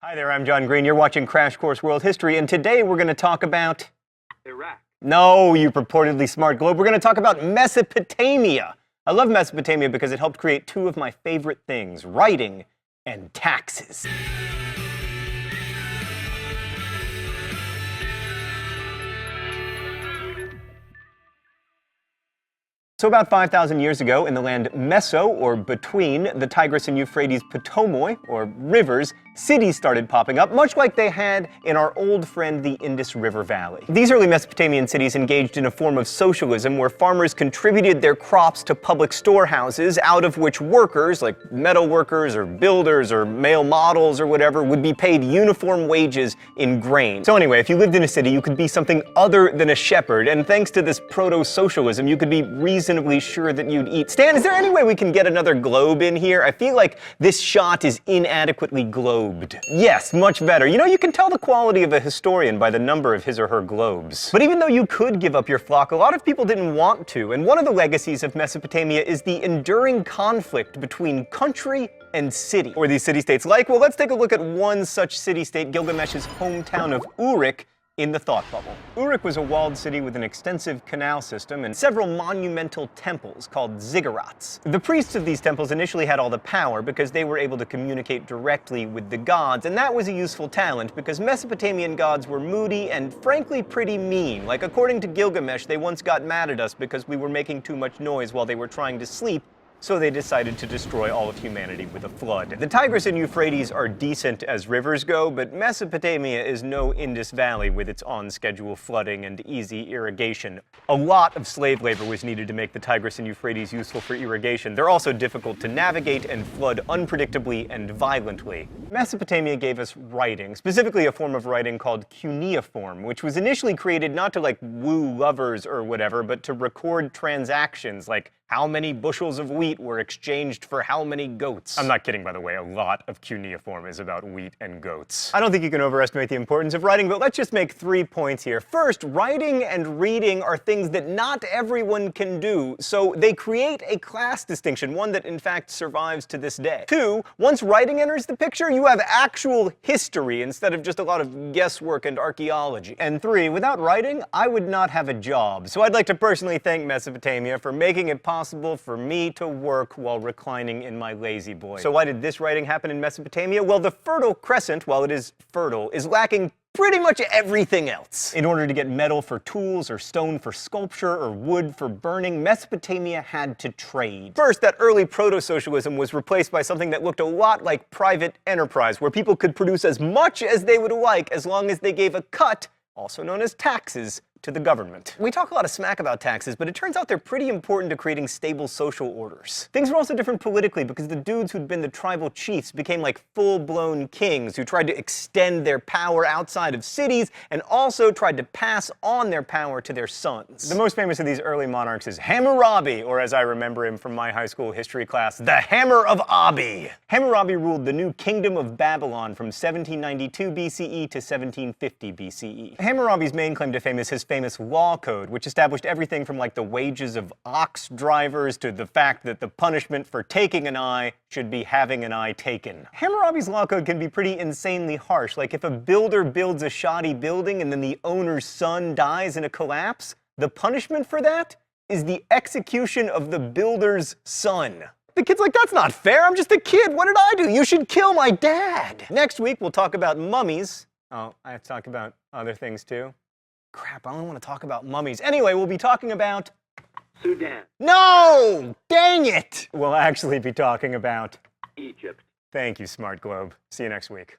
Hi there, I'm John Green. You're watching Crash Course World History, and today we're going to talk about... Iraq. No, you purportedly smart globe. We're going to talk about Mesopotamia. I love Mesopotamia because it helped create two of my favorite things, writing and taxes. So about 5,000 years ago, in the land Meso, or between the Tigris and Euphrates Potomoi, or rivers, cities started popping up, much like they had in our old friend the Indus River Valley. These early Mesopotamian cities engaged in a form of socialism where farmers contributed their crops to public storehouses, out of which workers, like metal workers or builders or male models or whatever, would be paid uniform wages in grain. So anyway, if you lived in a city, you could be something other than a shepherd, and thanks to this proto-socialism, you could be reasonably sure that you'd eat. Stan, is there any way we can get another globe in here? I feel like this shot is inadequately globed. Yes, much better. You know, you can tell the quality of a historian by the number of his or her globes. But even though you could give up your flock, a lot of people didn't want to, and one of the legacies of Mesopotamia is the enduring conflict between country and city. Or these city-states like, well, let's take a look at one such city-state, Gilgamesh's hometown of Uruk, in the thought bubble. Uruk was a walled city with an extensive canal system and several monumental temples called ziggurats. The priests of these temples initially had all the power because they were able to communicate directly with the gods, and that was a useful talent because Mesopotamian gods were moody and frankly pretty mean. Like, according to Gilgamesh, they once got mad at us because we were making too much noise while they were trying to sleep, so they decided to destroy all of humanity with a flood. The Tigris and Euphrates are decent as rivers go, but Mesopotamia is no Indus Valley with its on-schedule flooding and easy irrigation. A lot of slave labor was needed to make the Tigris and Euphrates useful for irrigation. They're also difficult to navigate and flood unpredictably and violently. Mesopotamia gave us writing, specifically a form of writing called cuneiform, which was initially created not to like woo lovers or whatever, but to record transactions like how many bushels of wheat were exchanged for how many goats. I'm not kidding, by the way. A lot of cuneiform is about wheat and goats. I don't think you can overestimate the importance of writing, but let's just make 3 points here. First, writing and reading are things that not everyone can do, so they create a class distinction, one that in fact survives to this day. 2, once writing enters the picture, you have actual history instead of just a lot of guesswork and archaeology. And 3, without writing, I would not have a job. So I'd like to personally thank Mesopotamia for making it possible for me to work while reclining in my lazy boy. So why did this writing happen in Mesopotamia? Well, the Fertile Crescent, while it is fertile, is lacking pretty much everything else. In order to get metal for tools, or stone for sculpture, or wood for burning, Mesopotamia had to trade. First, that early proto-socialism was replaced by something that looked a lot like private enterprise, where people could produce as much as they would like as long as they gave a cut, also known as taxes, to the government. We talk a lot of smack about taxes, but it turns out they're pretty important to creating stable social orders. Things were also different politically because the dudes who'd been the tribal chiefs became like full-blown kings who tried to extend their power outside of cities and also tried to pass on their power to their sons. The most famous of these early monarchs is Hammurabi, or as I remember him from my high school history class, the Hammer of Abi. Hammurabi ruled the new Kingdom of Babylon from 1792 BCE to 1750 BCE. Hammurabi's main claim to fame is his famous law code, which established everything from like the wages of ox drivers to the fact that the punishment for taking an eye should be having an eye taken. Hammurabi's law code can be pretty insanely harsh. Like if a builder builds a shoddy building and then the owner's son dies in a collapse, the punishment for that is the execution of the builder's son. The kid's like, that's not fair, I'm just a kid, what did I do? You should kill my dad! Next week we'll talk about mummies. Oh, I have to talk about other things too. Crap, I only want to talk about mummies. Anyway, we'll be talking about... Sudan. No! Dang it! We'll actually be talking about... Egypt. Thank you, Smart Globe. See you next week.